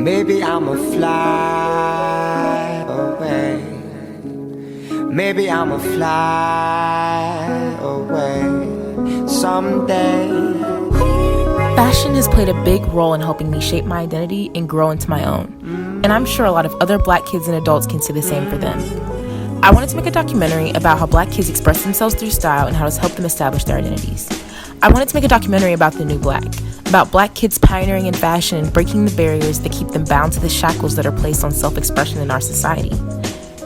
Maybe I'ma fly away. Maybe I'ma fly away someday. Fashion has played a big role in helping me shape my identity and grow into my own. And I'm sure a lot of other Black kids and adults can say the same for them. I wanted to make a documentary about how Black kids express themselves through style and how it's helped them establish their identities. I wanted to make a documentary about the new Black, about Black kids pioneering in fashion and breaking the barriers that keep them bound to the shackles that are placed on self-expression in our society.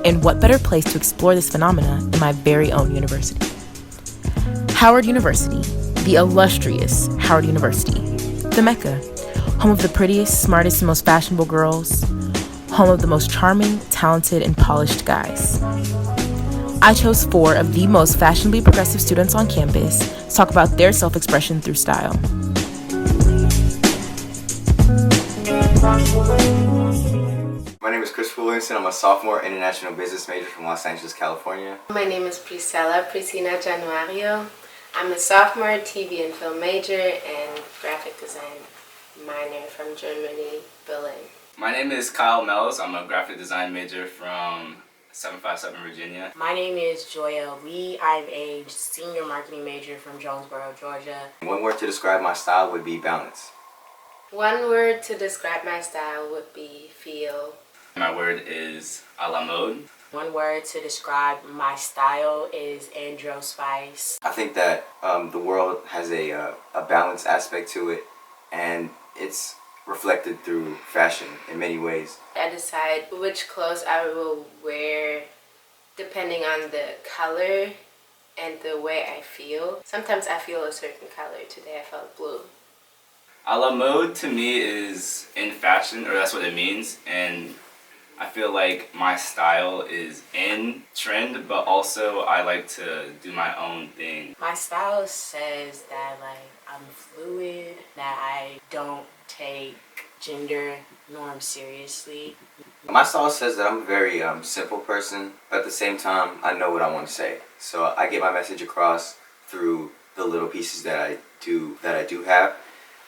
And what better place to explore this phenomena than my very own university? Howard University, the illustrious Howard University, the Mecca, home of the prettiest, smartest, and most fashionable girls, home of the most charming, talented, and polished guys. I chose 4 of the most fashionably progressive students on campus to talk about their self-expression through style. My name is Christopher Williamson. I'm a sophomore international business major from Los Angeles, California. My name is Priscilla Januario. I'm a sophomore TV and film major and graphic design minor from Germany, Berlin. My name is Kyle Mells. I'm a graphic design major from 757 Virginia. My name is Joya Lee. I'm a senior marketing major from Jonesboro, Georgia. One word to describe my style would be balance. One word to describe my style would be feel. My word is a la mode. One word to describe my style is Andro Spice. I think that the world has a balance aspect to it, and it's reflected through fashion in many ways. I decide which clothes I will wear depending on the color and the way I feel. Sometimes I feel a certain color. Today I felt blue. A la mode to me is in fashion, or that's what it means, and I feel like my style is in trend, but also I like to do my own thing. My style says that I'm fluid, that I don't take gender norms seriously. My style says that I'm a very simple person, but at the same time, I know what I want to say. So I get my message across through the little pieces that I do have.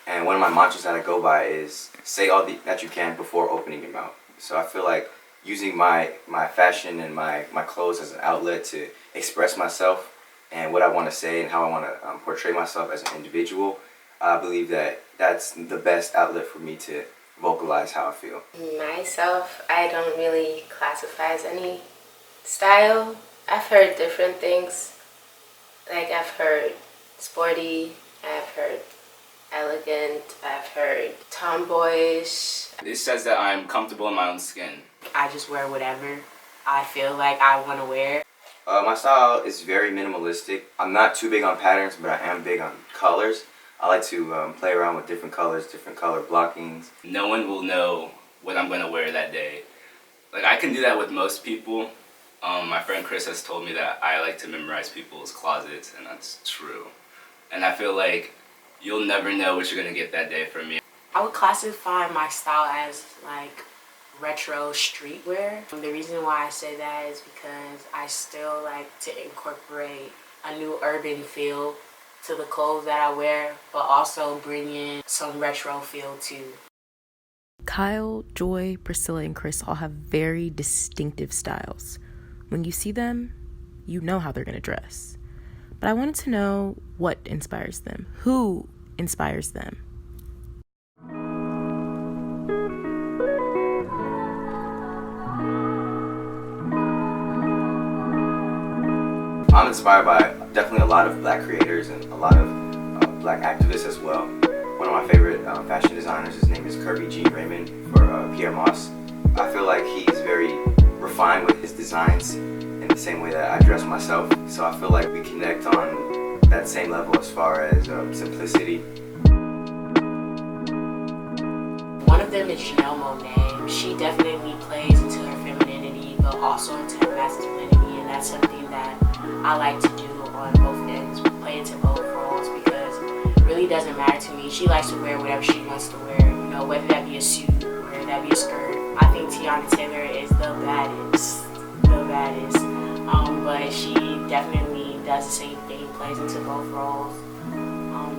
And one of my mantras that I go by is say all that you can before opening your mouth. So I feel like using my fashion and my clothes as an outlet to express myself and what I want to say and how I want to portray myself as an individual, I believe that that's the best outlet for me to vocalize how I feel. Myself, I don't really classify as any style. I've heard different things. Like I've heard sporty, I've heard elegant, I've heard tomboyish. It says that I'm comfortable in my own skin. I just wear whatever I feel like I want to wear. My style is very minimalistic. I'm not too big on patterns, but I am big on colors. I like to play around with different colors, different color blockings. No one will know what I'm going to wear that day. Like, I can do that with most people. My friend Chris has told me that I like to memorize people's closets, and that's true. And I feel like you'll never know what you're going to get that day from me. I would classify my style as retro streetwear. The reason why I say that is because I still like to incorporate a new urban feel to the clothes that I wear, but also bring in some retro feel too. Kyle, Joy, Priscilla, and Chris all have very distinctive styles. When you see them, you know how they're going to dress. But I wanted to know what inspires them, who inspires them. I'm inspired by definitely a lot of Black creators and a lot of Black activists as well. One of my favorite fashion designers, his name is Kirby G. Raymond for Pierre Moss. I feel like he's very refined with his designs in the same way that I dress myself. So I feel like we connect on that same level as far as simplicity. One of them is Janelle Monáe. She definitely plays into her femininity, but also into her masculinity, and that's something that I like to do on both ends, play into both roles, because it really doesn't matter to me. She likes to wear whatever she wants to wear, whether that be a suit or whether that be a skirt. I think Tiana Taylor is the baddest. But she definitely does the same thing, plays into both roles.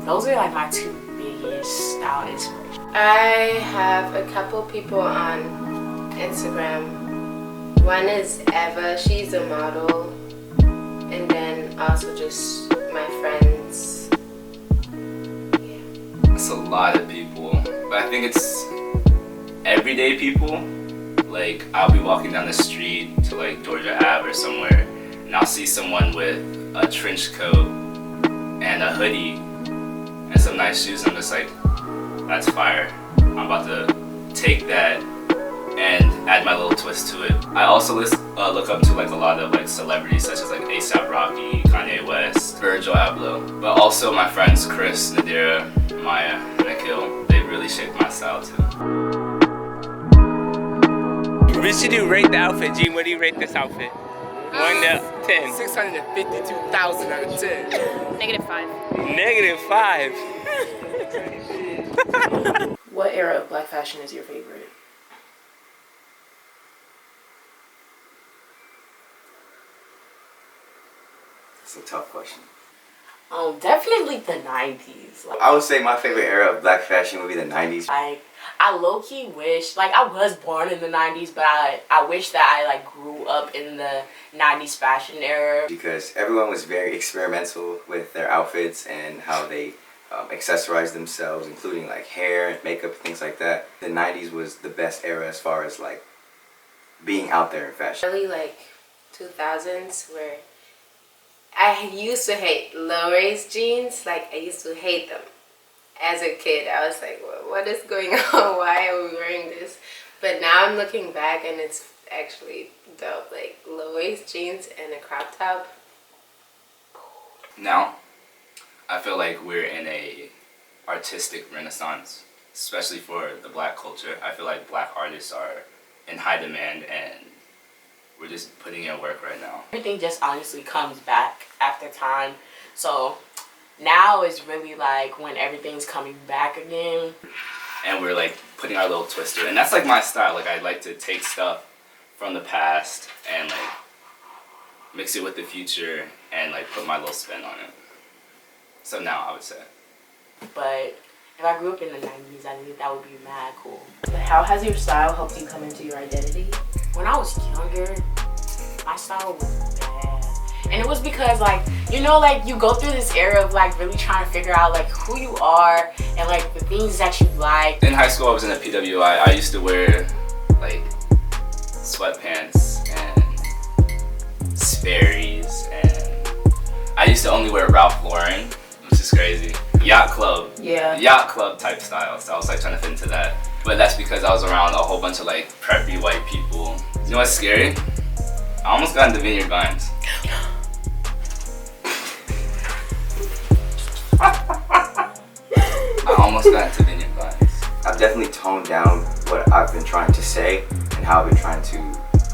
Those are my two big biggest style inspiration? I have a couple people on Instagram. One is Eva, she's a model, and then also just my friends. Yeah. It's a lot of people, but I think it's everyday people. Like, I'll be walking down the street to like Georgia Ave or somewhere, and I'll see someone with a trench coat and a hoodie and some nice shoes. I'm just like, that's fire. I'm about to take that and add my little twist to it. I also look up to like a lot of like celebrities such as like A$AP Rocky, Kanye West, Virgil Abloh, but also my friends Chris, Nadira, Maya, and Akil. They really shaped my style too. We should rate the outfit. Gene, what do you rate this outfit? 1 to 10. 652,000 out of 10. -5. What era of black fashion is your favorite? It's a tough question. Definitely the 90s. Like, I would say my favorite era of black fashion would be the 90s. I low-key wish, like, I was born in the 90s, but I wish that I like grew up in the 90s fashion era. Because everyone was very experimental with their outfits and how they accessorized themselves, including like hair and makeup and things like that. The 90s was the best era as far as like being out there in fashion. Early like 2000s where I used to hate low-waist jeans. Like, I used to hate them. As a kid, I was like, what is going on? Why are we wearing this? But now I'm looking back and it's actually dope. Like, low-waist jeans and a crop top. Now, I feel like we're in a artistic renaissance, especially for the black culture. I feel like black artists are in high demand and we're just putting in work right now. Everything just honestly comes back after time. So now is really like when everything's coming back again. And we're like putting our little twist to it. And that's like my style. Like, I like to take stuff from the past and like mix it with the future and like put my little spin on it. So now I would say. But if I grew up in the 90s, I think that would be mad cool. How has your style helped you come into your identity? When I was younger, my style was bad. And it was because, like, you know, like, you go through this era of, like, really trying to figure out, like, who you are and, like, the things that you like. In high school, I was in a PWI. I used to wear, like, sweatpants and Sperry's, and I used to only wear Ralph Lauren, which is crazy. Yacht Club. Yeah. Yacht Club type style. So I was, like, trying to fit into that. But that's because I was around a whole bunch of, like, preppy white people. You know what's scary? I almost got into Vineyard Vines. I almost got into Vineyard Vines. I've definitely toned down what I've been trying to say and how I've been trying to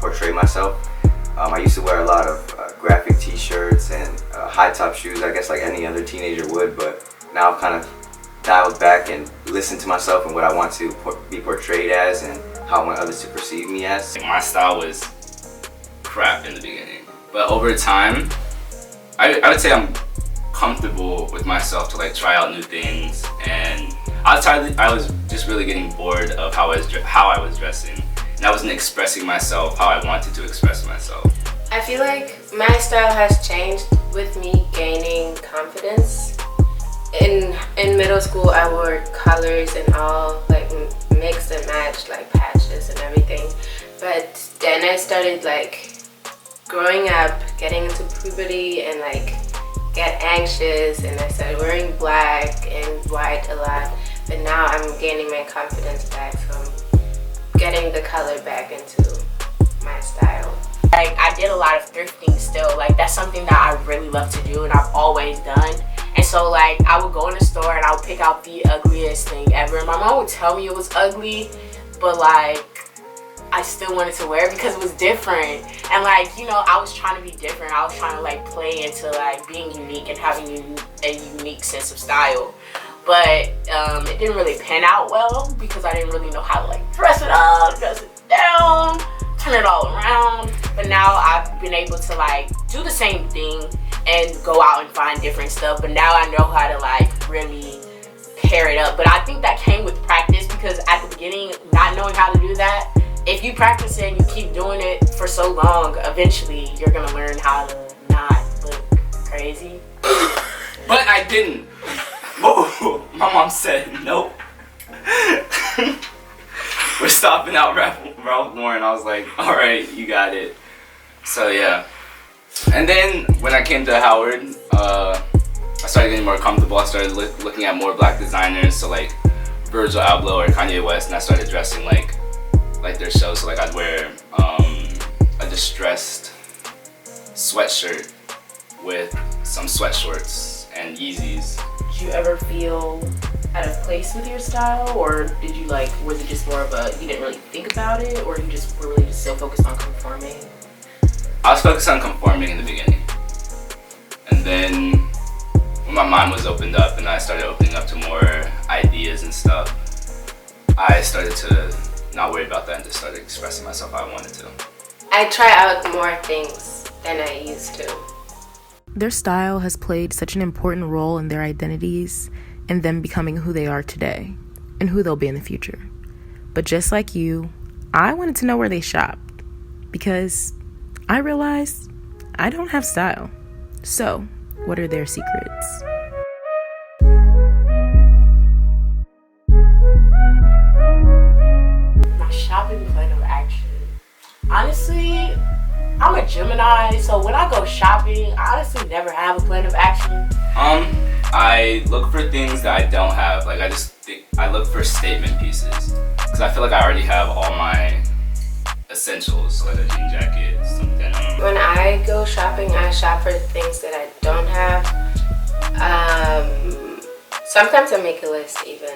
portray myself. I used to wear a lot of graphic t-shirts and high top shoes, I guess like any other teenager would, but now I've kind of dialed back and listened to myself and what I want to be portrayed as and how I want others to perceive me as. My style was crap in the beginning, but over time, I would say I'm comfortable with myself to like try out new things, and I was just really getting bored of how I was dressing, and I wasn't expressing myself how I wanted to express myself. I feel like my style has changed with me gaining confidence. In middle school, I wore colors and all, like mixed and matched, like patches and everything. But then I started like growing up, getting into puberty and like get anxious, and I started wearing black and white a lot. But now I'm gaining my confidence back from getting the color back into my style. Like, I did a lot of thrifting still. Like, that's something that I really love to do and I've always done. And so, like, I would go in the store and I would pick out the ugliest thing ever. My mom would tell me it was ugly, but like, I still wanted to wear it because it was different. And like, you know, I was trying to be different. I was trying to like play into like being unique and having a unique sense of style. But it didn't really pan out well because I didn't really know how to like dress it up, dress it down, turn it all around. But now I've been able to like do the same thing and go out and find different stuff. But now I know how to like really hair it up. But I think that came with practice, because at the beginning, not knowing how to do that, if you practice it and you keep doing it for so long, eventually you're gonna learn how to not look crazy. But I didn't. Whoa, my mom said nope. We're stopping out Ralph Lauren. I was like, all right, you got it. So yeah. And then when I came to Howard, I started getting more comfortable. I started looking at more black designers, so like Virgil Abloh or Kanye West, and I started dressing like their shows. So like I'd wear a distressed sweatshirt with some sweatshorts and Yeezys. Did you ever feel out of place with your style, or did you was it just more of a, you didn't really think about it, or you just were really just so focused on conforming? I was focused on conforming in the beginning. And then when my mind was opened up and I started opening up to more ideas and stuff, I started to not worry about that and just started expressing myself how I wanted to. I try out more things than I used to. Their style has played such an important role in their identities and them becoming who they are today and who they'll be in the future. But just like you, I wanted to know where they shopped, because I realized I don't have style. So, what are their secrets? My shopping plan of action. Honestly, I'm a Gemini, so when I go shopping, I honestly never have a plan of action. I look for things that I don't have. Like I look for statement pieces, because I feel like I already have all my essentials, like a jean jacket, some denim. When I go shopping, I shop for things that I don't have. Sometimes I make a list even.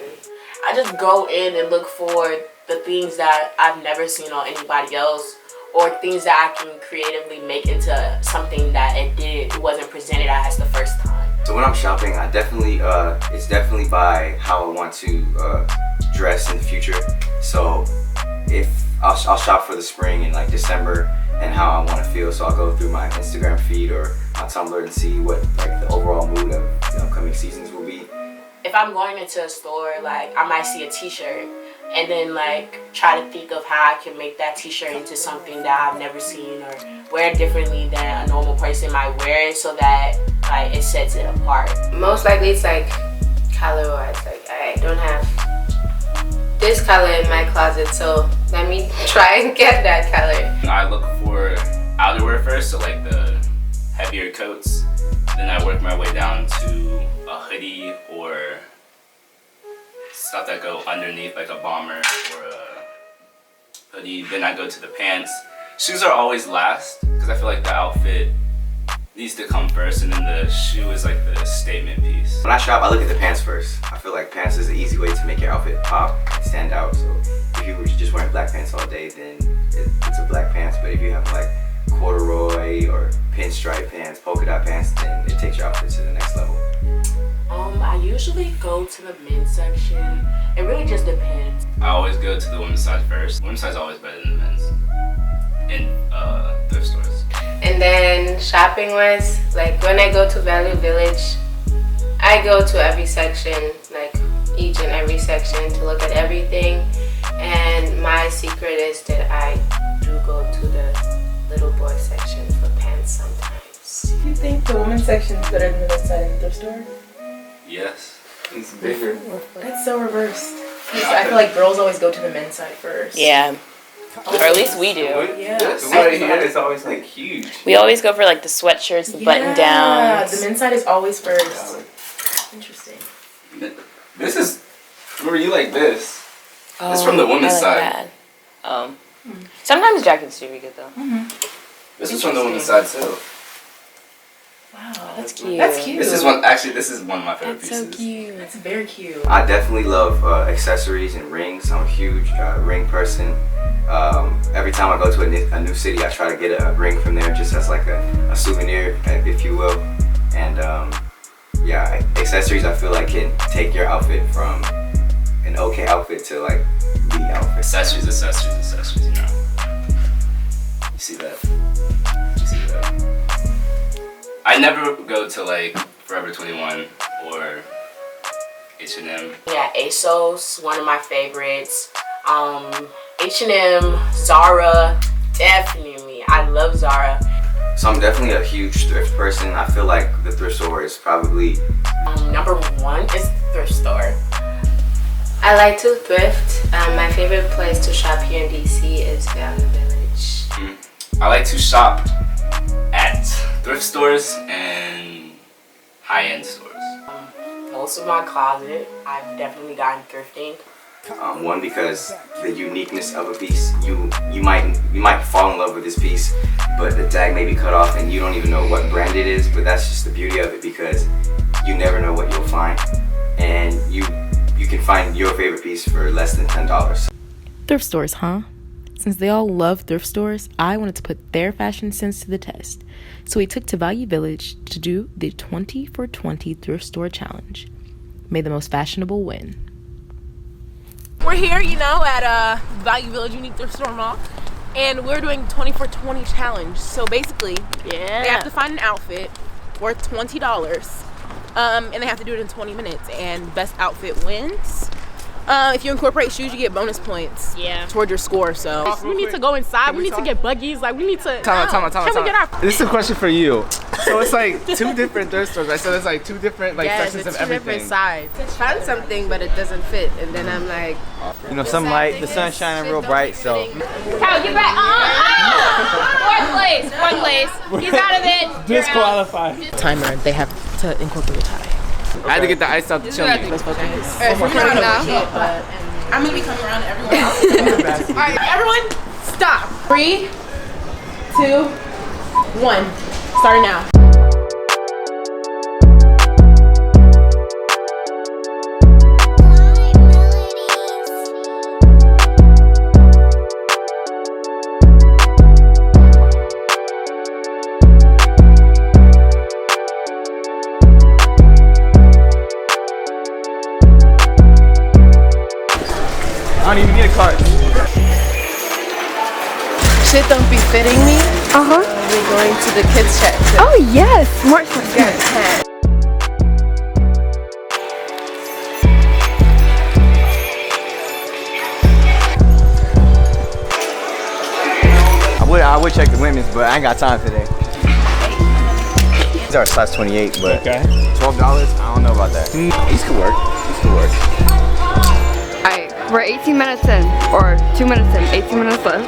I just go in and look for the things that I've never seen on anybody else, or things that I can creatively make into something that it wasn't presented as the first time. So when I'm shopping, I definitely it's definitely by how I want to dress in the future. So if I'll shop for the spring in like December and how I want to feel. So I'll go through my Instagram feed or my Tumblr and see what like the overall mood of the upcoming seasons will be. If I'm going into a store, like I might see a t-shirt and then like try to think of how I can make that t-shirt into something that I've never seen or wear differently than a normal person might wear it, so that like it sets it apart. Most likely it's like color wise, like I don't have this color in my closet, so let me try and get that color. I look for outerwear first, so like the heavier coats. Then I work my way down to a hoodie or stuff that go underneath, like a bomber or a hoodie. Then I go to the pants. Shoes are always last, because I feel like the outfit needs to come first, and then the shoe is like the statement piece. When I shop, I look at the pants first. I feel like pants is an easy way to make your outfit pop and stand out. So if you were just wearing black pants all day, then it's a black pants. But if you have like corduroy or pinstripe pants, polka dot pants, then it takes your outfit to the next level. I usually go to the men's section. It really just depends. I always go to the women's side first. Women's side is always better than the men's in thrift stores. And then shopping wise, like when I go to Value Village, I go to every section, like each and every section, to look at everything. And my secret is that I do go to the little boy section for pants sometimes. Do you think the women's section is better than the men's side in the thrift store? Yes. It's bigger. That's so reversed. I feel like girls always go to the men's side first. Yeah. Or at least we do. Yeah. This right here is always like huge. We always go for like the sweatshirts, the button Yeah, downs. the men's side is always first. Interesting. This is, remember you like this. Oh, This is from the women's I like side. that. Sometimes jackets do be good though. This is from the women's side too. Wow, That's cute. That's cute. This is one of my favorite That's pieces. so cute. That's very cute. I definitely love accessories and rings. I'm a huge ring person. Every time I go to a new city, I try to get a ring from there just as like a souvenir, if you will. And yeah, accessories I feel like can take your outfit from an okay outfit to like the outfit. Accessories, you know. You see that? I never go to like Forever 21 or H&M. Yeah, ASOS, one of my favorites. H&M, Zara, definitely. I love Zara. So I'm definitely a huge thrift person. I feel like the thrift store is probably Number one is thrift store. I like to thrift. My favorite place to shop here in DC is Value Village. I like to shop at thrift stores and high-end stores. Most of my closet, I've definitely gotten thrifting. one, because the uniqueness of a piece. You might fall in love with this piece, but the tag may be cut off and you don't even know what brand it is. But that's just the beauty of it, because you never know what you'll find, and you can find your favorite piece for less than $10. Thrift stores, huh? Since they all love thrift stores, I wanted to put their fashion sense to the test. So we took to Value Village to do the 20 for 20 thrift store challenge. May the most fashionable win. We're here, at Value Village Unique Thrift Store Mall, and we're doing 20 for 20 challenge. So basically, they have to find an outfit worth $20, and they have to do it in 20 minutes, and best outfit wins. If you incorporate shoes, you get bonus points toward your score. So we need to go inside. We need to get buggies. Like, we need to. Time out. Can we get our? This is a question for you. So it's like two different thrift stores, right? So there's like two different sections of two everything. different sides. Found something, but it doesn't fit, and then I'm like, some light, the sun's shining real bright, so. Cal, get back. Fourth place. He's out of it. Disqualified. Timer. They have to incorporate a tie. I had to get the ice out the chimney. Let's focus. we're recording now. I'm gonna be coming around everyone else. All right, everyone, stop. 3, 2, 1. Starting now. I don't even need a cart. Shit don't be fitting me. We're going to the kids section. Oh yes, more I would check the women's, but I ain't got time today. These are size 28, but Okay. $12, I don't know about that. These could work. Alright, we're 18 minutes in, or 2 minutes in, 18 minutes left.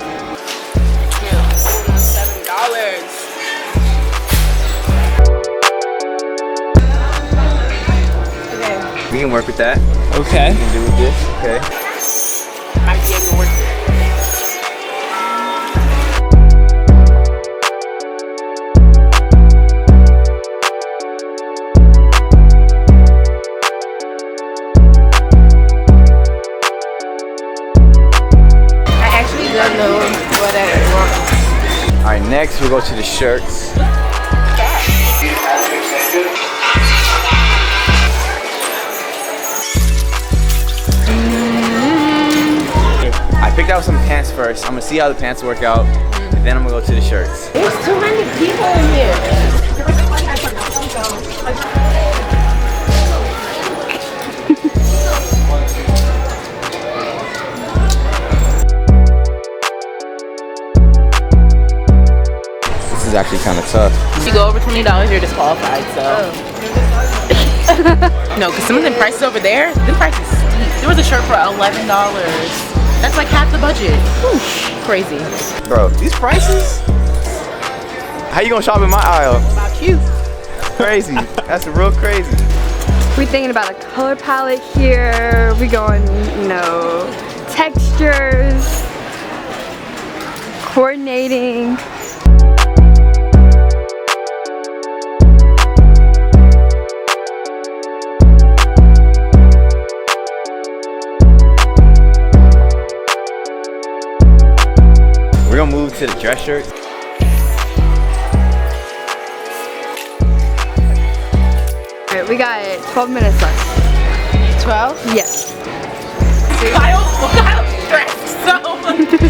$7. We can work with that. Okay. We can do with this. Okay. Might be able to work. I don't know what I want. All right, next we'll go to the shirts. I picked out some pants first. I'm gonna see how the pants work out, and then I'm gonna go to the shirts. There's too many people in here. This is actually kind of tough. If you go over $20, you're disqualified. So. No, because some of them prices over there, them prices steep. There was a shirt for $11. That's like half the budget. Whew, crazy. Bro, these prices? How you gonna shop in my aisle? About you. Crazy. That's real crazy. We're thinking about a color palette here. We going, textures, coordinating. We're gonna move to the dress shirts. Alright, we got 12 minutes left. 12? Yes. Kyle's stressed so much.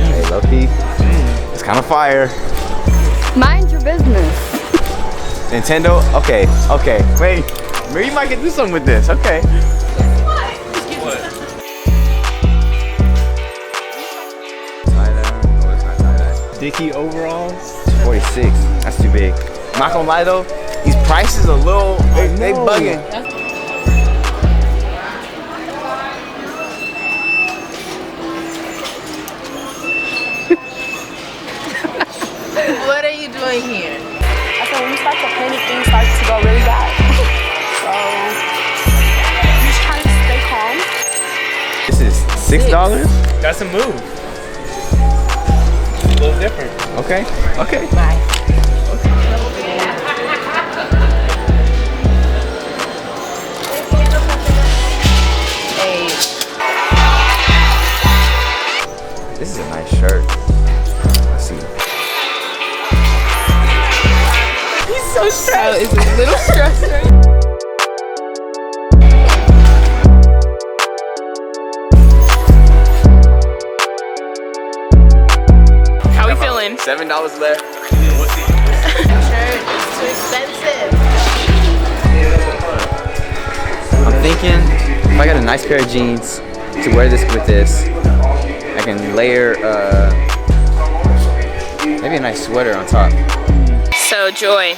Hey, low key. It's kind of fire. Mind your business. Nintendo? Okay. Wait. Maybe you might get to do something with this. Okay. Tie-dye. Oh, it's not tie-dye. Dickie overalls. 46. That's too big. I'm not gonna lie though, these prices a little, they bugging. What are you doing here? I said when you start to panic, things start to go really bad. So you just trying to stay calm. This is $6? That's a move. A little different. Okay. Bye. This is a nice shirt. Let's see. He's so stressed. It's a little stressful. How we feeling? $7 left. Shirt is too expensive. I'm thinking if I got a nice pair of jeans to wear this with this, I can layer maybe a nice sweater on top. So Joy,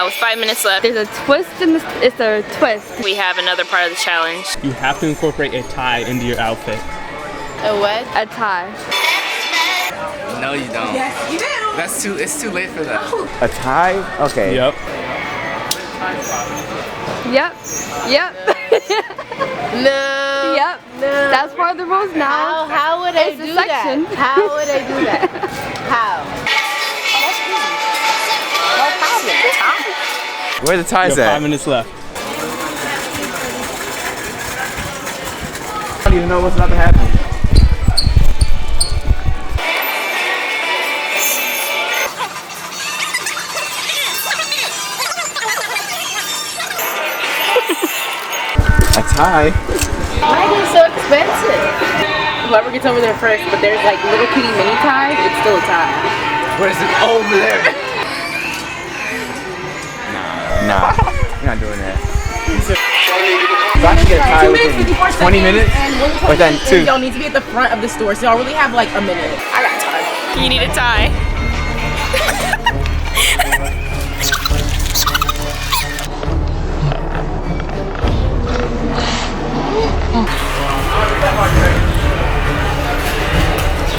with 5 minutes left, There's a twist in this. It's a twist. we have another part of the challenge. You have to incorporate a tie into your outfit. A what? A tie. No, you don't. Yes, you do. It's too late for that. A tie? Okay. Yep. Yep. No. Yep. No. That's part of the rules now. How would I It's a do section. that? How would I do that? How? Where the ties You have 5 at? minutes left. I don't even know what's about to happen. A tie? Why are they so expensive? Whoever gets over there first, but there's like little kitty mini ties, it's still a tie. Where's it? Over there. Nah, you're not doing that. So I can get a tie within 20 minutes? Within 2. Y'all need to be at the front of the store, so y'all really have like a minute. I got time. You need a tie.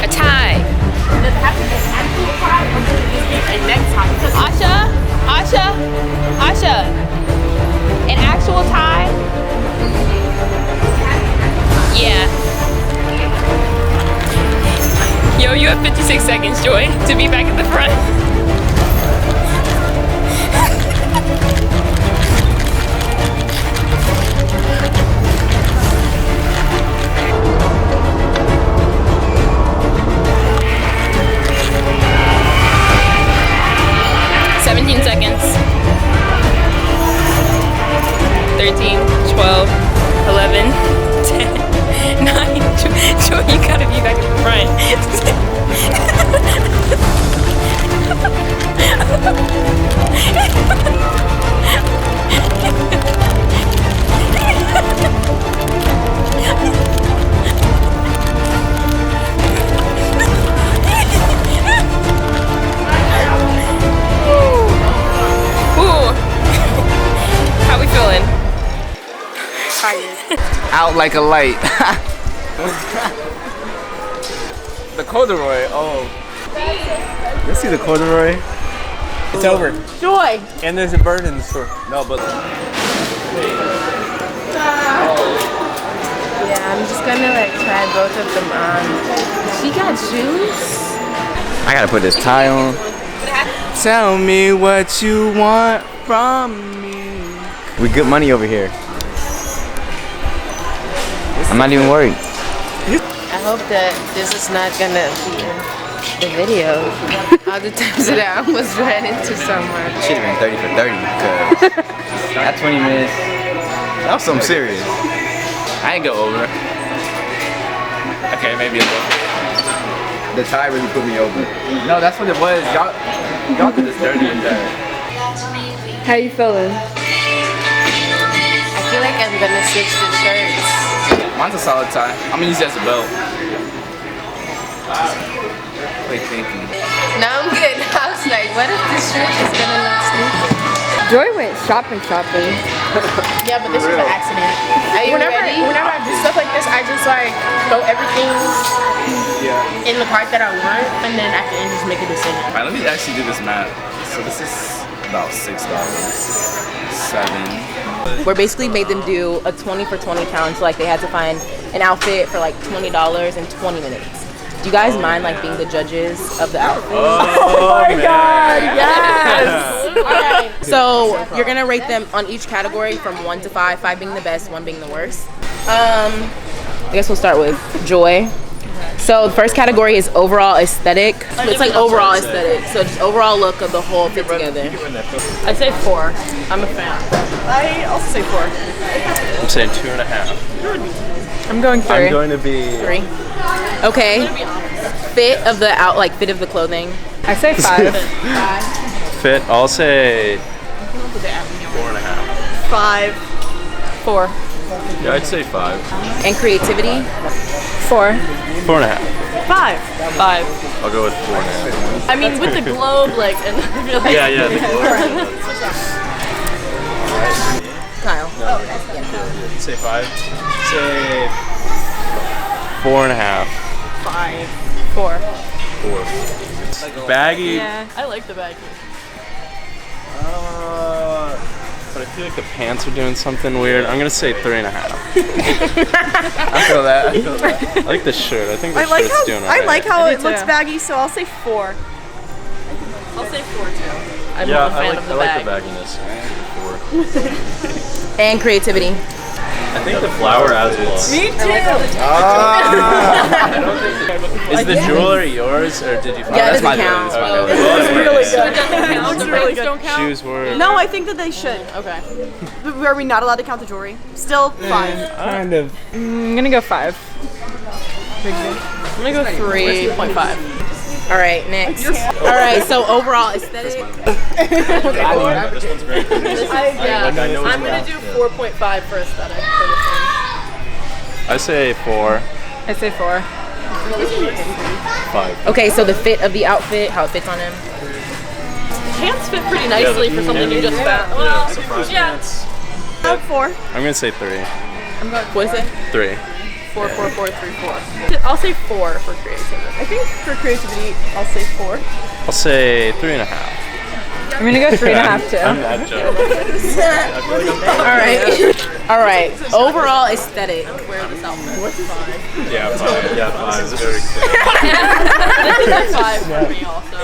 A tie. Does it have to be an actual tie or does it just be a necktie? Asha, an actual tie? Yeah. Yo, you have 56 seconds, Joy, to be back at the front. Seconds. 13, 12, 11, 10, 9. Joy, you gotta be back at the front. How we feeling? Tired. Out like a light. The corduroy, oh. Let's see the corduroy. It's over. Joy! And there's a bird in the store. No, but Yeah, I'm just gonna like try both of them on. She got shoes? I gotta put this tie on. Tell me what you want from me. We good money over here. I'm not even worried. I hope that this is not gonna be in the video. All the times that I almost ran into someone. Should have been 30 for 30 because that 20 minutes, that was something serious. I ain't go over. Okay, maybe a little. The tie really put me over. No, that's what it was. Y'all did this dirty and dirty. How you feeling? I feel like I'm gonna switch the shirts. Mine's a solid tie. I'm gonna use it as a belt. Quick thinking. No, I'm good. I was like, what if this shirt is gonna look stupid? Joy went shopping. Yeah, but this was an accident. Are you Whenever I do stuff like this, I just like throw everything in the cart that I want, and then at the end just make a decision. Alright, let me actually do this math. So this is about $6. 7. We're basically made them do a 20 for 20 challenge. So like they had to find an outfit for like $20 in 20 minutes. Do you guys mind like being the judges of the outfit? Oh my god, yes! Alright, so you're gonna rate them on each category from 1 to 5, 5 being the best, 1 being the worst. I guess we'll start with Joy. So the first category is overall aesthetic. It's like overall aesthetic. So just overall look of the whole fit together. I'd say 4. I'm a fan. I also say 4. I'm saying 2.5. I'm going 3. I'm going to be 3. Okay. Fit of the fit of the clothing. I say 5. fit. I'll say 4.5. 5. 4. Yeah, I'd say 5. And creativity? 4. 4.5. 5. 5. I'll go with 4.5. I mean, with the globe, like, and I feel like Yeah, the globe. Kyle. Say 5. Say 4.5. 5. 4. 4. Baggy. Yeah, I like the baggy. But I feel like the pants are doing something weird. I'm gonna say 3.5. I feel that. I like the shirt. I think the shirt's doing I alright. like how it looks baggy, so I'll say 4. I'll say 4 too. I'm a fan of the bag. I like the bagginess. 4. And creativity. I think the flower adds well. Me too. Is the jewelry yours, or did you find Yeah, it that's my doesn't count. jewelry? Okay. It's really good. It doesn't count. The rings don't count. Shoes were. No, I think that they should. Okay. Are we not allowed to count the jewelry? Still 5. Kind of. I'm gonna go 5. I'm gonna go 3.5. All right, next. All right, so overall aesthetic. This one's great. I'm gonna do 4.5 for aesthetic for this one. I say 4. I say 4. 5. Okay, so the fit of the outfit, how it fits on him. Pants fit pretty nicely for something you just found. Well, surprise yeah. pants. 4. I'm gonna say 3. What is it? 3. 4, 4, 4, 3, 4. I'll say 4 for creativity. I think for creativity, I'll say 4. I'll say 3.5. I'm gonna go 3.5 too. I'm that joke. All right. Overall aesthetic. Wear this outfit. Yeah, 5. Yeah, 5 is very clear. This is a 5 for me also.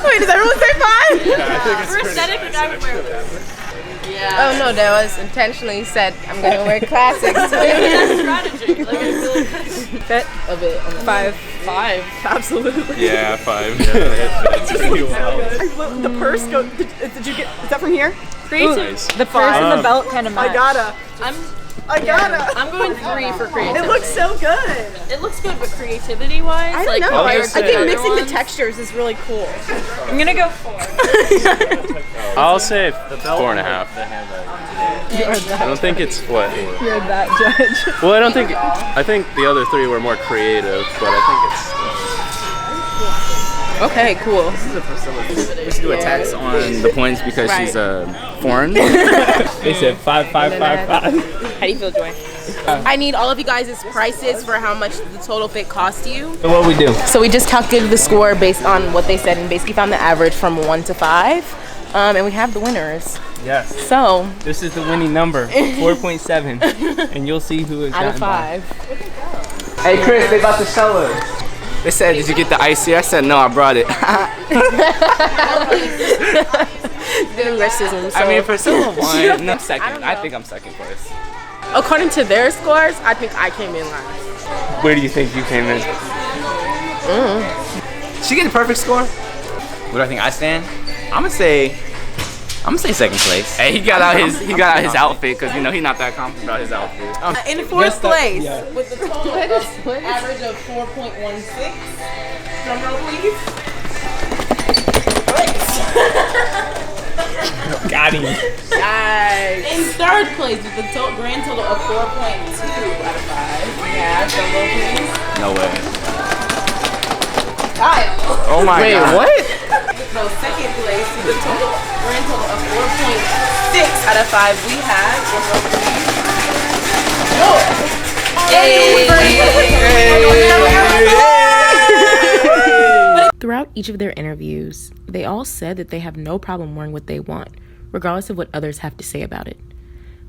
Wait, does everyone say 5? Yeah, I think it's For pretty aesthetic, like, I would wear this. Yeah. Oh no, that was intentionally said. I'm gonna wear classics. That's strategy. Like, I feel like Fit Of it. 5. 5. Absolutely. Yeah, 5. Yeah, it fits pretty well. The purse go. Did you get? Is that from here? Creative. Nice. The purse and the belt kind of match. I gotta. I'm going 3 for creativity. It looks so good. It looks good, but creativity wise, I don't know. I I think mixing the textures is really cool. I'm gonna go 4. I'll say 4.5. I don't think it's what. You're that judge. Well, I think the other 3 were more creative, but I think it's. Okay, cool. We should do a tax on the points because she's foreign. They said 5, 5, 5, 5. How do you feel, Joy? I need all of you guys' prices for how much the total fit cost you. So what we do? So we just calculated the score based on what they said and basically found the average from 1 to 5. And we have the winners. Yes. So This is the winning number, 4.7, and you'll see who is out of 5. Hey Chris, they about to sell us. They said, "Did you get the ice here?" I said, "No, I brought it." Doing racism. So. I mean, for silver one, I'm second. I think I'm second place. According to their scores, I think I came in last. Where do you think you came in? She get the perfect score. What do I think I stand? I'm gonna say second place. Hey, he got out his outfit because he's not that confident about his outfit. In 4th place. With the total average of 4.16. please. Got him. Yikes. In third place with a grand total of 4.2 out of 5. Yeah, drum roll please. No way. Kyle. Oh my god. what? No, second place with a grand total of 4.6 out of 5. We have drum roll please. Throughout each of their interviews, they all said that they have no problem wearing what they want, regardless of what others have to say about it.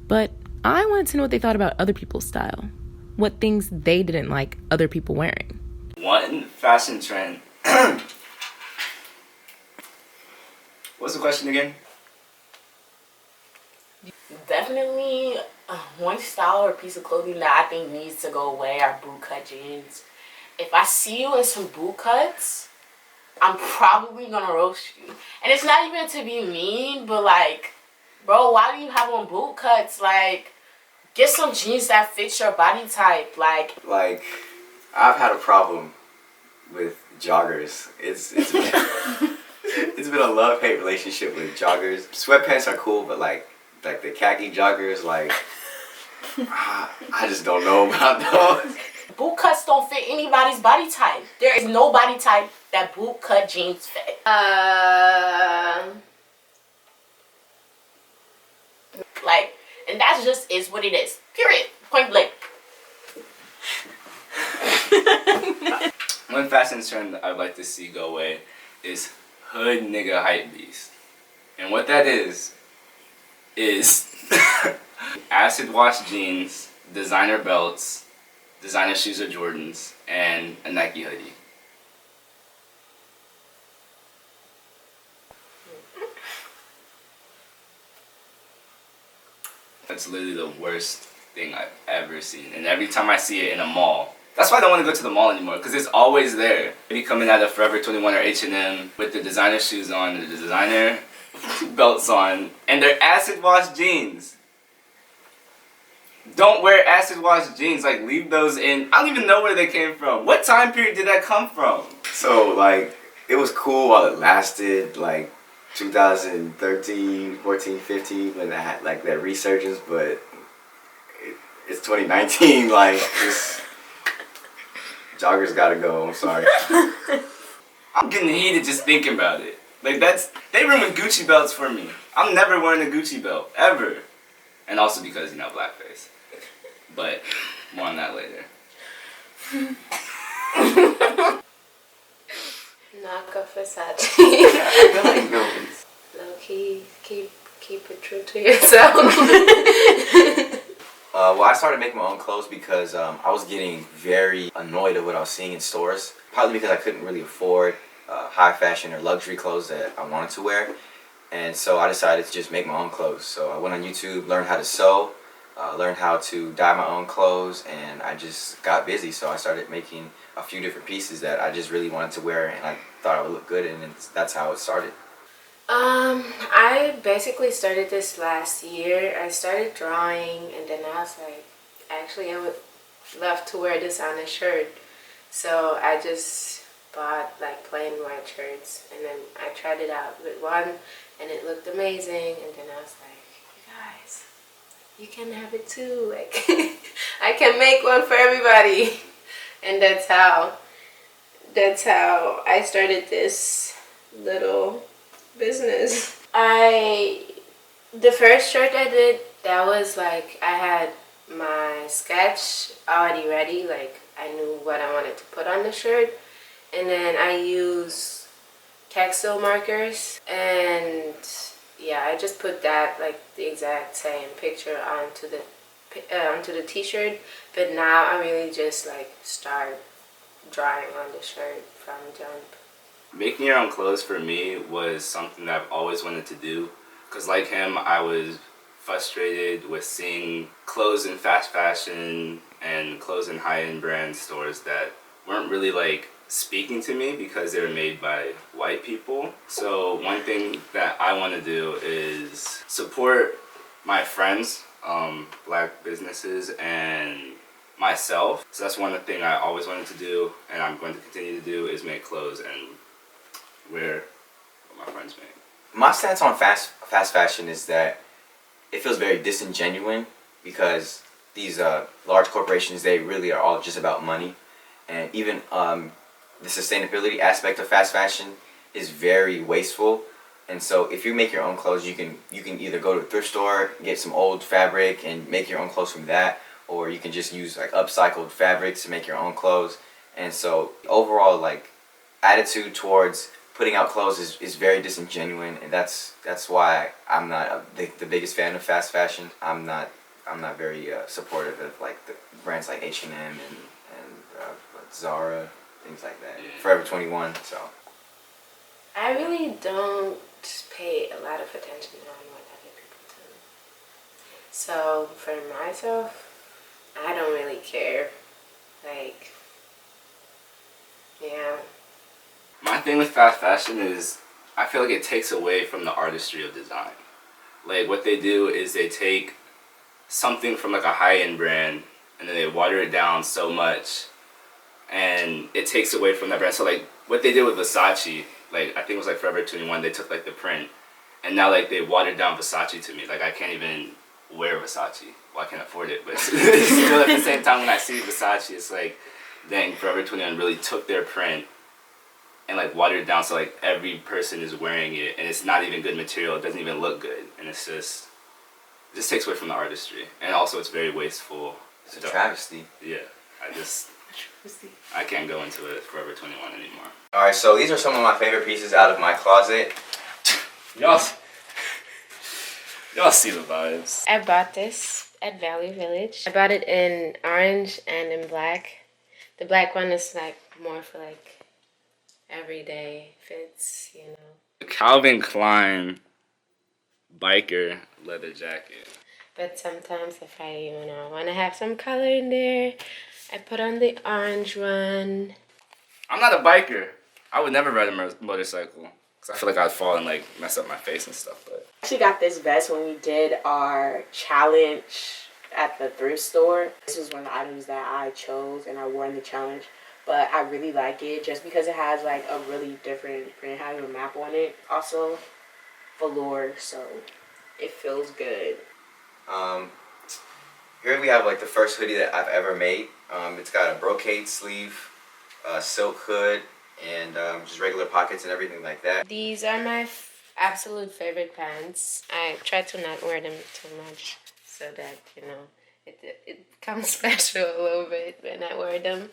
But I wanted to know what they thought about other people's style, what things they didn't like other people wearing. One fashion trend. What's the question again? Definitely one style or piece of clothing that I think needs to go away are bootcut jeans. If I see you in some boot cuts, I'm probably gonna roast you. And it's not even to be mean, but like, bro, why do you have on boot cuts? Like, get some jeans that fit your body type. Like, I've had a problem with joggers. It's been, it's been a love-hate relationship with joggers. Sweatpants are cool, but like the khaki joggers, like I just don't know about those. boot cuts don't fit anybody's body type. There is no body type that boot cut jeans fit. Like, and that just is what it is. Period. Point blank. One fashion trend I'd like to see go away is hood nigga hype beast. And what that is acid wash jeans, designer belts, designer shoes or Jordans, and a Nike hoodie. That's literally the worst thing I've ever seen. And every time I see it in a mall, that's why I don't want to go to the mall anymore, because it's always there. Maybe coming out of Forever 21 or H&M with the designer shoes on, the designer belts on, and their acid wash jeans. Don't wear acid wash jeans, like leave those in. I don't even know where they came from. What time period did that come from? So like, it was cool while it lasted, like 2013, 14, 15, when I had like that resurgence, but it's 2019, like this joggers gotta go, I'm sorry. I'm getting heated just thinking about it. Like they ruined Gucci belts for me. I'm never wearing a Gucci belt, ever. And also because, you know, blackface. But more on that later. Knock off Versace. I feel like villains. Low key, keep it true to yourself. Well, I started making my own clothes because I was getting very annoyed at what I was seeing in stores. Probably because I couldn't really afford high fashion or luxury clothes that I wanted to wear. And so I decided to just make my own clothes. So I went on YouTube, learned how to sew, learned how to dye my own clothes, and I just got busy. So I started making a few different pieces that I just really wanted to wear, and I thought I would look good, and that's how it started. I basically started this last year. I started drawing, and then I was like, actually I would love to wear this on a shirt. So I just bought like plain white shirts, and then I tried it out with one, and it looked amazing, and then I was like, you guys, you can have it too. Like, I can make one for everybody. And that's how I started this little business. The first shirt I did, that was like, I had my sketch already ready, like I knew what I wanted to put on the shirt, and then I used Textile markers, and yeah, I just put that, like the exact same picture onto the t-shirt, but now I really just like start drawing on the shirt from jump. Making your own clothes for me was something that I've always wanted to do, because like him, I was frustrated with seeing clothes in fast fashion and clothes in high-end brand stores that weren't really like speaking to me because they were made by white people. So one thing that I want to do is support my friends, black businesses, and myself. So that's one thing I always wanted to do, and I'm going to continue to do, is make clothes and wear what my friends make. My stance on fast fashion is that it feels very disingenuous because these large corporations, they really are all just about money, and even the sustainability aspect of fast fashion is very wasteful. And so if you make your own clothes, you can either go to a thrift store, get some old fabric and make your own clothes from that, or you can just use like upcycled fabrics to make your own clothes. And so overall, like, attitude towards putting out clothes is very disingenuous, and that's why I'm not the biggest fan of fast fashion. I'm not very supportive of like the brands like H&M and like Zara, things like that. Yeah. Forever 21. So I really don't pay a lot of attention on what other people do. So for myself, I don't really care. Like, yeah. My thing with fast fashion is I feel like it takes away from the artistry of design. Like, what they do is they take something from like a high-end brand and then they water it down so much, and it takes away from that brand. So like what they did with Versace, like I think it was like Forever 21, they took like the print and now like they watered down Versace to me. Like I can't even wear Versace. Well, I can't afford it, but still at the same time when I see Versace, it's like, dang, Forever 21 really took their print and like watered it down so like every person is wearing it and it's not even good material. It doesn't even look good, and it just takes away from the artistry, and also it's very wasteful. It's a travesty. Yeah, I can't go into it Forever 21 anymore. all right, so these are some of my favorite pieces out of my closet. Y'all see the vibes. I bought this at Valley Village. I bought it in orange and in black. The black one is like more for like everyday fits, you know. The Calvin Klein biker leather jacket. But sometimes if I, want to have some color in there, I put on the orange one. I'm not a biker. I would never ride a motorcycle because I feel like I'd fall and like mess up my face and stuff. But I actually got this vest when we did our challenge at the thrift store. This was one of the items that I chose and I wore in the challenge. But I really like it just because it has like a really different print, having a map on it. Also, velour, so it feels good. Here we have like the first hoodie that I've ever made. It's got a brocade sleeve, silk hood, and just regular pockets and everything like that. These are my absolute favorite pants. I try to not wear them too much so that, it becomes special a little bit when I wear them.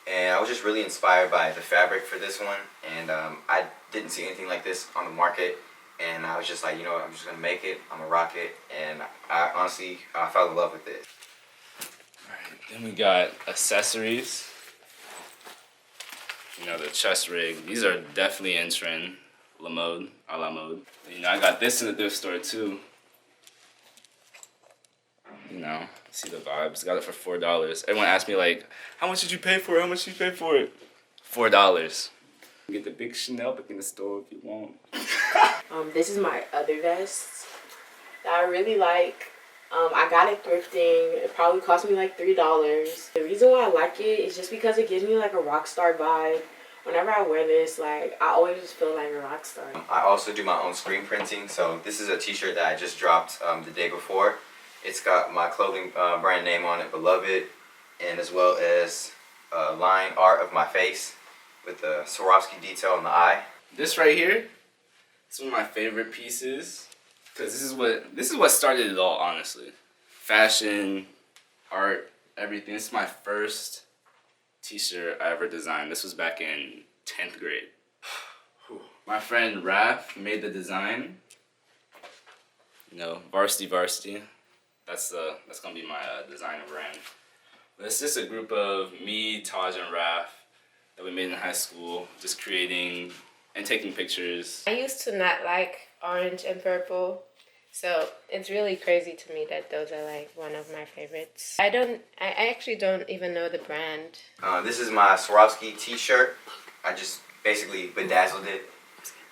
And I was just really inspired by the fabric for this one, and I didn't see anything like this on the market, and I was just like, I'm just gonna make it, I'm gonna rock it, and I honestly fell in love with it. Alright, then we got accessories. The chest rig. These are definitely in trend. La mode, a la mode. I got this in the thrift store too. See the vibes. Got it for $4. Everyone asked me like, how much did you pay for it? How much did you pay for it? $4. Get the big Chanel back in the store if you want. This is my other vest that I really like. I got it thrifting. It probably cost me like $3. The reason why I like it is just because it gives me like a rock star vibe. Whenever I wear this, like, I always just feel like a rock star. I also do my own screen printing, so this is a t-shirt that I just dropped the day before. It's got my clothing brand name on it, Beloved, and as well as line art of my face with the Swarovski detail on the eye. This right here, it's one of my favorite pieces because this is what started it all, honestly. Fashion, art, everything. This is my first t-shirt I ever designed. This was back in 10th grade. My friend Raph made the design. Varsity. That's gonna be my designer brand. But it's just a group of me, Taj, and Raph that we made in high school, just creating and taking pictures. I used to not like orange and purple, so it's really crazy to me that those are like one of my favorites. I actually don't even know the brand. This is my Swarovski t-shirt. I just basically bedazzled it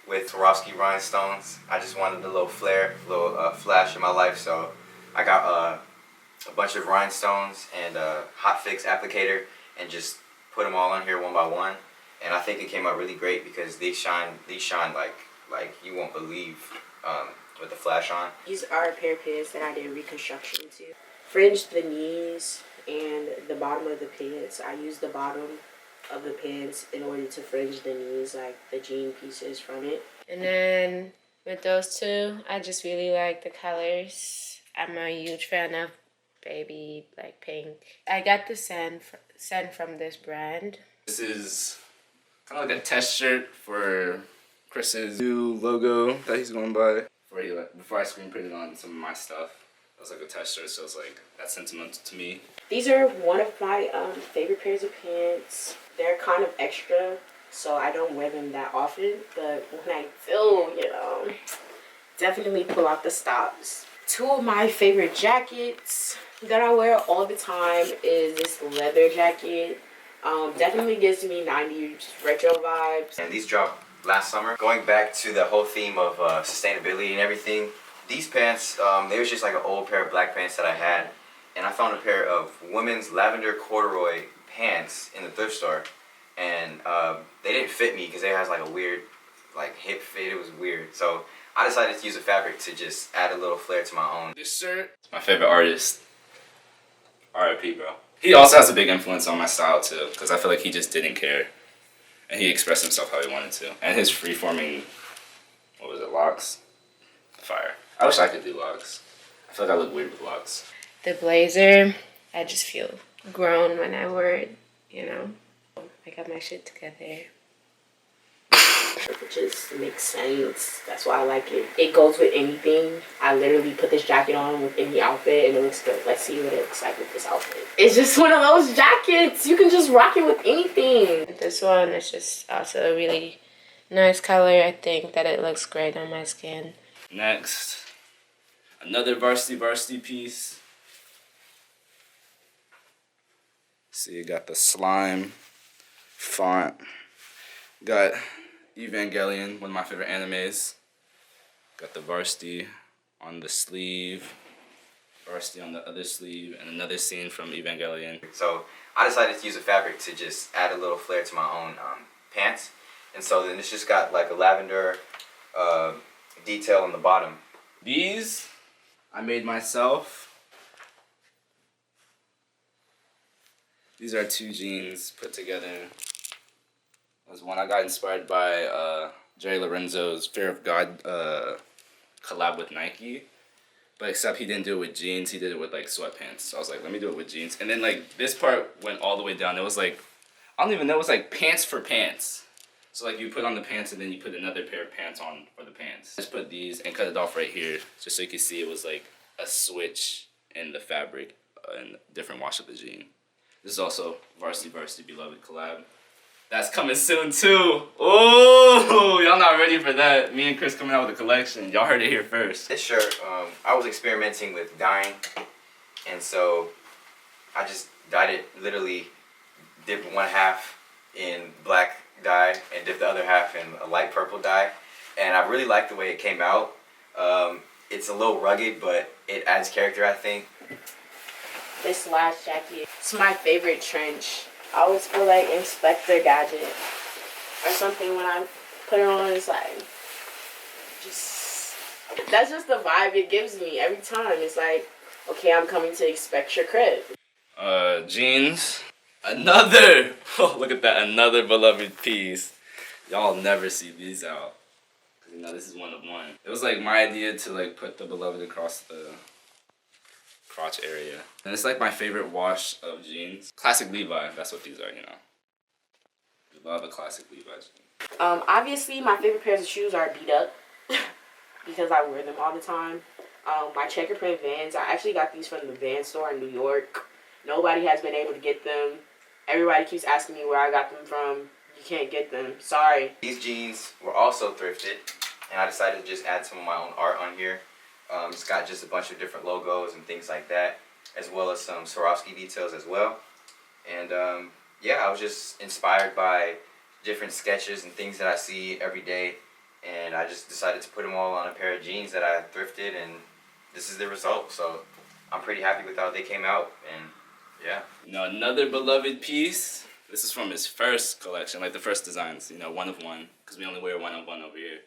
with Swarovski rhinestones. I just wanted a little flair, a little flash in my life, so I got a bunch of rhinestones and a hot fix applicator and just put them all on here one by one. And I think it came out really great because these shine like you won't believe with the flash on. These are a pair of pants that I did reconstruction to. Fringe the knees and the bottom of the pants. I used the bottom of the pants in order to fringe the knees, like the jean pieces from it. And then with those two, I just really like the colors. I'm a huge fan of baby like pink. I got the scent from this brand. This is kind of like a test shirt for Chris's new logo that he's going by. Before I screen printed on some of my stuff. It was like a test shirt, so it's like that's sentimental to me. These are one of my favorite pairs of pants. They're kind of extra, so I don't wear them that often, but when I do, you know, definitely pull out the stops. Two of my favorite jackets that I wear all the time is this leather jacket. Definitely gives me 90s retro vibes. And these dropped last summer. Going back to the whole theme of sustainability and everything, these pants, they was just like an old pair of black pants that I had, and I found a pair of women's lavender corduroy pants in the thrift store, and they didn't fit me because they has like a weird like hip fit. It was weird, so I decided to use a fabric to just add a little flair to my own. This shirt, it's my favorite artist. R.I.P. bro. He also has a big influence on my style too, because I feel like he just didn't care, and he expressed himself how he wanted to. And his free-forming, what was it, locks? Fire. I wish I could do locks. I feel like I look weird with locks. The blazer, I just feel grown when I wear it, you know. I got my shit together. It just makes sense. That's why I like it. It goes with anything. I literally put this jacket on with any outfit and it looks good. Let's see what it looks like with this outfit. It's just one of those jackets. You can just rock it with anything. This one is just also a really nice color. I think that it looks great on my skin. Next, another varsity piece. See, you got the slime font. Got Evangelion, one of my favorite animes. Got the varsity on the sleeve, varsity on the other sleeve, and another scene from Evangelion. So I decided to use a fabric to just add a little flair to my own pants. And so then it's just got like a lavender detail on the bottom. These I made myself. These are two jeans put together. Was one I got inspired by Jerry Lorenzo's Fear of God collab with Nike. But except he didn't do it with jeans, he did it with like sweatpants. So I was like, let me do it with jeans. And then like this part went all the way down. It was like, I don't even know, it was like pants for pants. So like you put on the pants and then you put another pair of pants on for the pants. Just put these and cut it off right here just so you can see it was like a switch in the fabric and different wash of the jean. This is also Varsity Beloved collab. That's coming soon too. Oh, y'all not ready for that. Me and Chris coming out with a collection. Y'all heard it here first. This shirt, I was experimenting with dyeing, and so I just dyed it, literally dipped one half in black dye and dipped the other half in a light purple dye, and I really like the way it came out. It's a little rugged, but it adds character, I think. This last jacket, it's my favorite trench. I always feel like Inspector Gadget or something when I put it on. It's like, that's just the vibe it gives me every time. It's like, okay, I'm coming to inspect your crib. Jeans. Another, oh, look at that, another beloved piece. Y'all never see these out. Cause you know, this is one of one. It was like my idea to like put the beloved across the crotch area. And it's like my favorite wash of jeans. Classic Levi, that's what these are, you know. I love a classic Levi jean. Obviously my favorite pairs of shoes are beat up because I wear them all the time. My checker print Vans, I actually got these from the Vans store in New York. Nobody has been able to get them. Everybody keeps asking me where I got them from. You can't get them, sorry. These jeans were also thrifted, and I decided to just add some of my own art on here. It's got just a bunch of different logos and things like that, as well as some Swarovski details as well. And yeah, I was just inspired by different sketches and things that I see every day, and I just decided to put them all on a pair of jeans that I thrifted, and this is the result. So I'm pretty happy with how they came out, and yeah. You know, another beloved piece. This is from his first collection, like the first designs, you know, one of one, because we only wear one of one over here.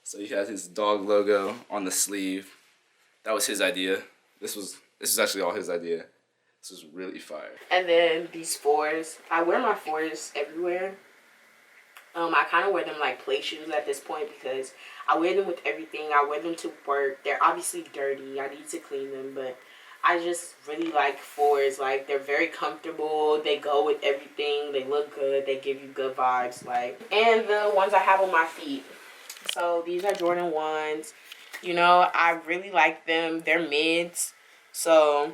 So he has his dog logo on the sleeve. That was his idea. This is actually all his idea. This was really fire. And then these fours. I wear my fours everywhere. I kind of wear them like play shoes at this point because I wear them with everything. I wear them to work. They're obviously dirty. I need to clean them, but I just really like fours. Like, they're very comfortable. They go with everything. They look good. They give you good vibes. Like, and the ones I have on my feet. So these are Jordan 1s. You know, I really like them. They're mids. So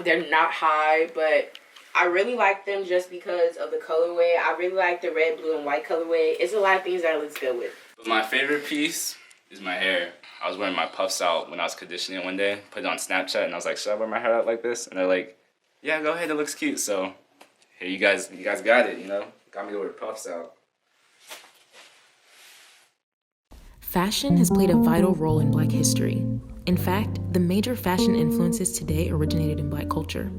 they're not high, but I really like them just because of the colorway. I really like the red, blue, and white colorway. It's a lot of things that it looks good with. But my favorite piece is my hair. I was wearing my puffs out when I was conditioning one day, put it on Snapchat, and I was like, should I wear my hair out like this? And they're like, yeah, go ahead, it looks cute. So here you guys got it, you know? Got me to wear puffs out. Fashion has played a vital role in Black history. In fact, the major fashion influences today originated in Black culture.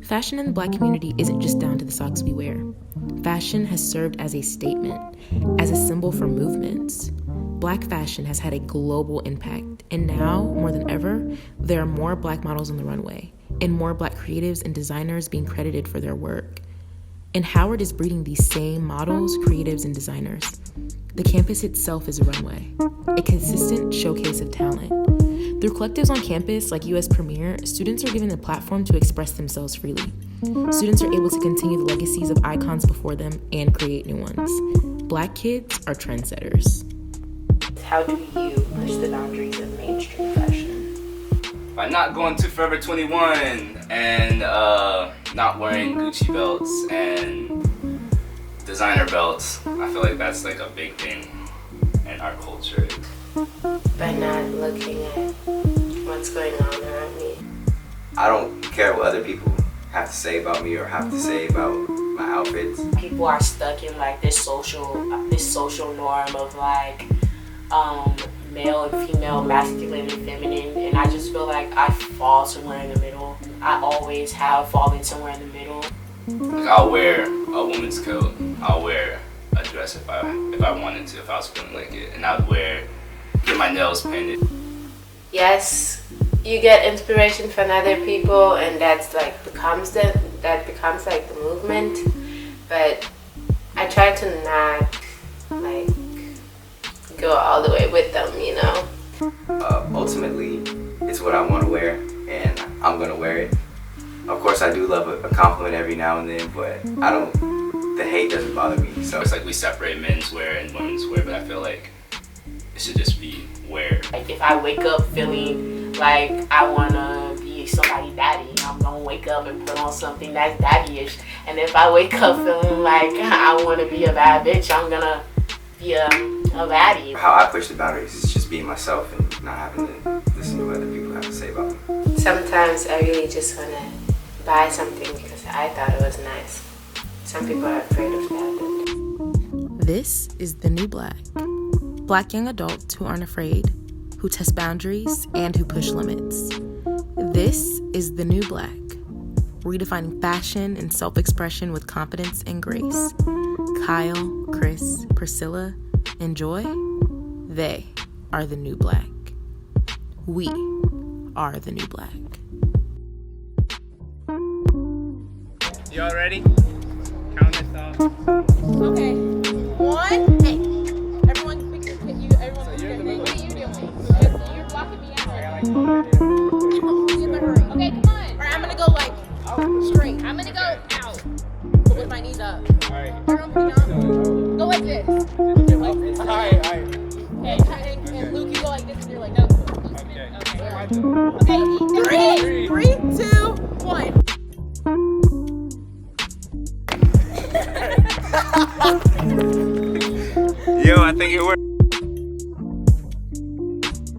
Fashion in the Black community isn't just down to the socks we wear. Fashion has served as a statement, as a symbol for movements. Black fashion has had a global impact, and now, more than ever, there are more Black models on the runway, and more Black creatives and designers being credited for their work. And Howard is breeding these same models, creatives, and designers. The campus itself is a runway, a consistent showcase of talent. Through collectives on campus like US Premier, students are given a platform to express themselves freely. Students are able to continue the legacies of icons before them and create new ones. Black kids are trendsetters. How do you push the boundaries of mainstream fashion? By not going to Forever 21 and not wearing Gucci belts and designer belts. I feel like that's like a big thing in our culture. By not looking at what's going on around me. I don't care what other people have to say about me or have to say about my outfits. People are stuck in like this social norm of like male and female, masculine and feminine, and I just feel like I fall somewhere in the middle. I always have fallen somewhere in the middle. Like, I'll wear a woman's coat. I'll wear a dress if I wanted to, if I was feeling like it, and I'd get my nails painted. Yes, you get inspiration from other people, and that's like becomes like the movement. But I try to not like go all the way with them, you know. Ultimately, it's what I want to wear, and I'm gonna wear it. Of course, I do love a compliment every now and then, but the hate doesn't bother me. So it's like we separate men's wear and women's wear, but I feel like it should just be wear. Like, if I wake up feeling like I wanna be somebody's daddy, I'm gonna wake up and put on something that's daddy-ish. And if I wake up feeling like I wanna be a bad bitch, I'm gonna be a baddie. How I push the boundaries is just being myself and not having to listen to what other people have to say about me. Sometimes I really just wanna buy something because I thought it was nice. Some people are afraid of that. This is the new Black. Black young adults who aren't afraid, who test boundaries, and who push limits. This is the new Black. Redefining fashion and self-expression with confidence and grace. Kyle, Chris, Priscilla, and Joy, they are the new Black. We are the new Black. Y'all ready? Count us off. Okay. 1. Hey, everyone, pick your pick. Everyone, pick your pick. What are you doing? You're blocking me out. Okay, come on. All right, I'm gonna go like straight. I'm gonna go out, but with my knees up. All right. Everyone, put it down. Go like this. All right. And Luke, you go like this, and you're like, no. Okay. Okay. 3, 2, 1. Yo, I think it worked.